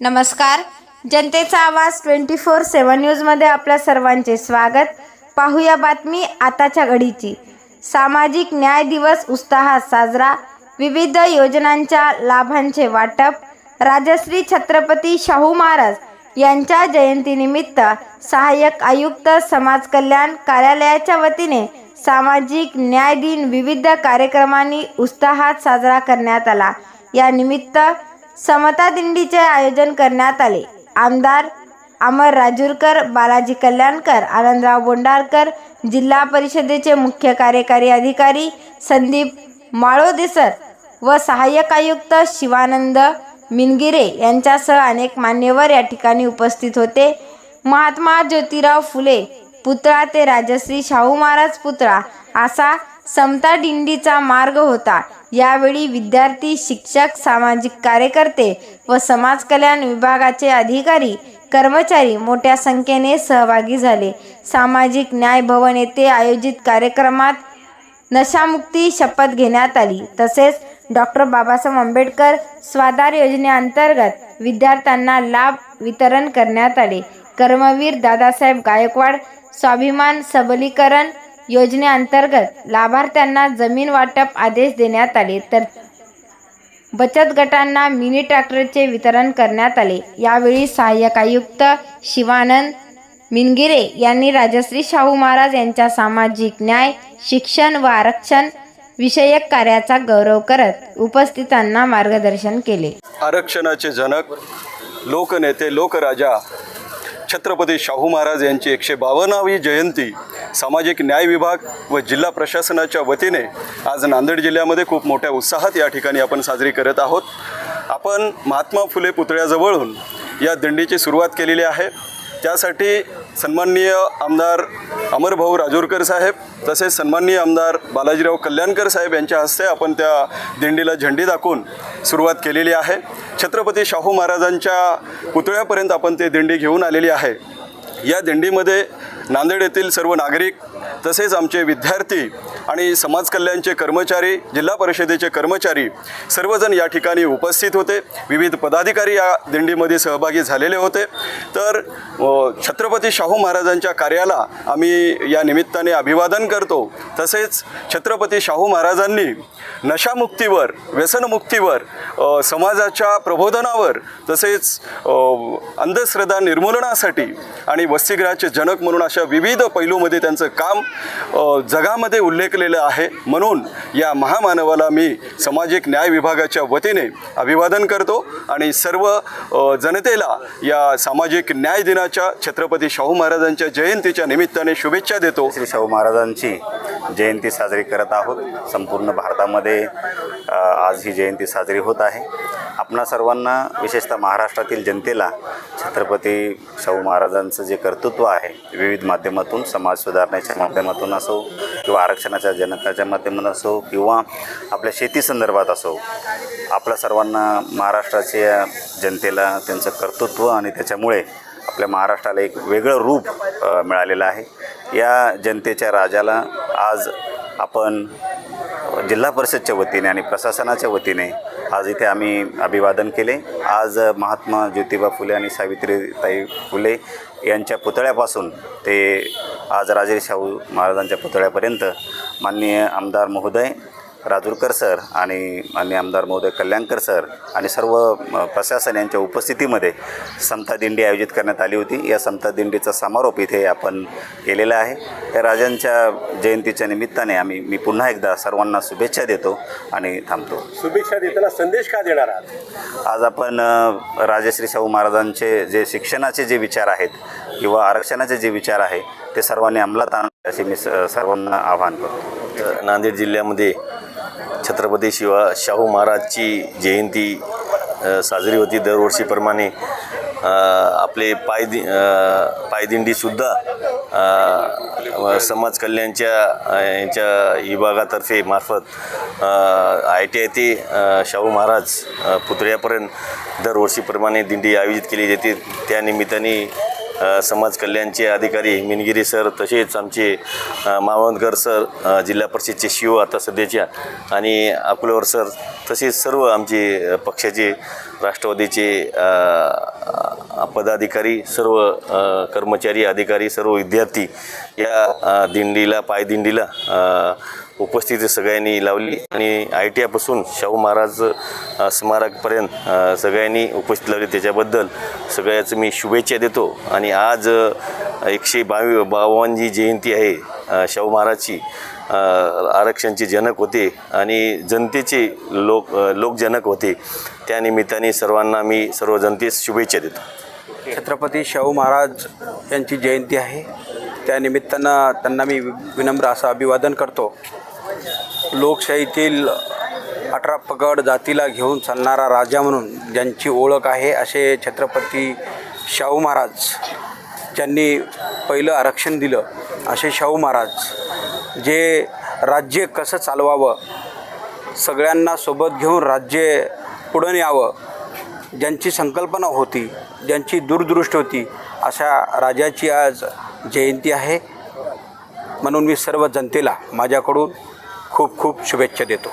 नमस्कार, जनतेचा आवाज 24/7 न्यूजमध्ये आपल्या सर्वांचे स्वागत. पाहूया बातमी आताच्या घडीची. सामाजिक न्याय दिवस उत्साहात साजरा. विविध योजनांच्या लाभांचे वाटप. राजश्री छत्रपती शाहू महाराज यांच्या जयंतीनिमित्त सहाय्यक आयुक्त समाज कल्याण कार्यालयाच्या वतीने सामाजिक न्याय दिन विविध कार्यक्रमांनी उत्साहात साजरा करण्यात आला. या निमित्त समता दिंडीचे आयोजन करण्यात आले. आमदार अमर राजूरकर, बालाजी कल्याणकर, आनंदराव बोंडारकर, जिल्हा परिषदेचे मुख्य कार्यकारी अधिकारी संदीप माळोदेसर व सहाय्यक आयुक्त शिवानंद मिनगिरे यांच्यासह अनेक मान्यवर या ठिकाणी उपस्थित होते. महात्मा ज्योतिराव फुले पुतळा ते राजश्री शाहू महाराज पुतळा असा समता दिंडीचा मार्ग होता. यावेळी विद्यार्थी, शिक्षक, सामाजिक कार्यकर्ते व समाज कल्याण विभागाचे अधिकारी, कर्मचारी मोठ्या संख्येने सहभागी झाले. सामाजिक न्याय भवन येथे आयोजित कार्यक्रमात नशामुक्ती शपथ घेण्यात आली. तसेच डॉक्टर बाबासाहेब आंबेडकर स्वाधार योजनेअंतर्गत विद्यार्थ्यांना लाभ वितरण करण्यात आले. कर्मवीर दादासाहेब गायकवाड स्वाभिमान सबलीकरण योजनेअंतर्गत लाभार्थ्यांना जमीन वाटप आदेश देण्यात आले. तर बचत गटांना मिनी ट्रॅक्टरचे वितरण करण्यात आले. यावेळी सहाय्यक आयुक्त शिवानंद मिनगिरे यांनी राजश्री शाहू महाराज यांच्या सामाजिक न्याय, शिक्षण व आरक्षण विषयक कार्याचा गौरव करत उपस्थितांना मार्गदर्शन केले. आरक्षणाचे जनक, लोकनेते, लोकराजा छत्रपती शाहू महाराज यांची 152वी जयंती सामाजिक न्याय विभाग व जिल्हा प्रशासनाच्या वतीने आज नांदेड जिल्ह्यामध्ये खूप मोठ्या उत्साहात या ठिकाणी आपण साजरी करत आहोत. आपण महात्मा फुले पुतळ्याजवळून या दिंडीची सुरुवात केलेली आहे. त्यासाठी सन्माननीय आमदार अमरभाऊ राजूरकर साहेब तसेच सन्माननीय आमदार बालाजीराव कल्याणकर साहेब यांच्या हस्ते आपण त्या दिंडीला झेंडी दाखवून सुरुवात केलेली आहे. छत्रपती शाहू महाराजांच्या पुतळ्यापर्यंत आपण ते दिंडी घेऊन आलेली आहे. या दिंडीमध्ये नांदेड येथील सर्व नागरिक तसेच आमचे विद्यार्थी आणि समाज कल्याणचे कर्मचारी, जिल्हा परिषदेचे कर्मचारी सर्वजण या ठिकाणी उपस्थित होते. विविध पदाधिकारी या दिंडीमध्ये सहभागी झालेले होते. तर छत्रपती शाहू महाराजांच्या कार्याला आम्ही या निमित्ताने अभिवादन करतो. तसेच छत्रपती शाहू महाराजांनी नशामुक्तीवर, व्यसनमुक्तीवर, समाजाच्या प्रबोधनावर तसेच अंधश्रद्धा निर्मूलनासाठी आणि वसतिगृहाचे जनक म्हणून अशा विविध पैलूमध्ये त्यांचं काम जगामध्ये उल्लेखलेलं आहे. म्हणून या महामानवाला मी सामाजिक न्याय विभागाच्या वतीने अभिवादन करतो आणि सर्व जनतेला या सामाजिक न्याय दिनाच्या, छत्रपती शाहू महाराजांच्या जयंतीच्या निमित्ताने शुभेच्छा देतो. श्री शाहू महाराजांची जयंती साजरी करत आहोत. संपूर्ण भारतामध्ये आज ही जयंती साजरी होत आहे. आपणा सर्वांना, विशेषतः महाराष्ट्रातील जनतेला छत्रपती शाहू महाराजांचं जे कर्तृत्व आहे, विविध माध्यमातून, समाज सुधारण्याच्या माध्यमातून असो किंवा आरक्षणाच्या जनकाच्या माध्यमातून असो किंवा आपल्या शेती संदर्भात असो, आपल्या सर्वांना, महाराष्ट्राच्या जनतेला त्यांचं कर्तृत्व आणि त्याच्यामुळे आपल्या महाराष्ट्राला एक वेगळं रूप मिळालेलं आहे. या जनतेच्या राजाला आज आपण जिल्हा परिषदच्या वतीने आणि प्रशासनाच्या वतीने आज इथे आम्ही अभिवादन केले. आज महात्मा ज्योतिबा फुले आणि सावित्रीताई फुले यांच्या पुतळ्यापासून ते आज राजश्री शाहू महाराजांच्या पुतळ्यापर्यंत माननीय आमदार महोदय राजूरकर सर आणि माननीय आमदार महोदय कल्याणकर सर आणि सर्व प्रशासन यांच्या उपस्थितीमध्ये समता दिंडी आयोजित करण्यात आली होती. या समता दिंडीचा समारोप इथे आपण केलेला आहे. या राजांच्या जयंतीच्या निमित्ताने मी पुन्हा एकदा सर्वांना शुभेच्छा देतो आणि थांबतो. शुभेच्छा देताना संदेश का देणार आहात? आज आपण राजश्री शाहू महाराजांचे जे शिक्षणाचे जे विचार आहेत किंवा आरक्षणाचे जे विचार आहे ते सर्वांनी अंमलात आणले असे मी सर्वांना आवाहन करतो. नांदेड जिल्ह्यामध्ये छत्रपती शाहू महाराजची जयंती साजरी होती. दरवर्षीप्रमाणे आपले पायदिंडीसुद्धा समाज कल्याणच्या यांच्या विभागातर्फे मार्फत ITI ते शाहू महाराज पुतळ्यापर्यंत दरवर्षीप्रमाणे दिंडी आयोजित केली जाते. त्यानिमित्ताने समाज कल्याणचे अधिकारी मिनगिरी सर, तसेच आमचे मावळणकर सर, जिल्हा परिषदचे शिव आता सध्याच्या, आणि अकोलेवर सर, तसेच सर्व आमचे पक्षाचे राष्ट्रवादीचे पदाधिकारी, सर्व कर्मचारी, अधिकारी, सर्व विद्यार्थी या दिंडीला, पायदिंडीला उपस्थिती सगळ्यांनी लावली आणि ITI पासून शाहू महाराज स्मारकपर्यंत सगळ्यांनी उपस्थिती लावली. त्याच्याबद्दल सगळ्याचं मी शुभेच्छा देतो. आणि आज 152वी जयंती आहे शाहू महाराजची. आरक्षणचे जनक होते आणि जनतेचे लोकजनक होते. त्या निमित्ताने सर्वांना मी सर्व जनतेस शुभेच्छा देतो. छत्रपती शाहू महाराज यांची जयंती आहे. त्या निमित्तानं त्यांना मी विनम्र असं अभिवादन करतो. लोकशाहीतील 18 पगड जातीला घेऊन चालणारा राजा म्हणून ज्यांची ओळख आहे असे छत्रपती शाहू महाराज, ज्यांनी पहिलं आरक्षण दिलं असे शाहू महाराज, जे राज्य कसं चालवावं, सगळ्यांना सोबत घेऊन राज्य पुढं न्यावं, ज्यांची संकल्पना होती, ज्यांची दूरदृष्टी होती, अशा राजाची आज जयंती आहे. म्हणून मी सर्व जनतेला माझ्याकडून खूप खूप शुभेच्छा देतो.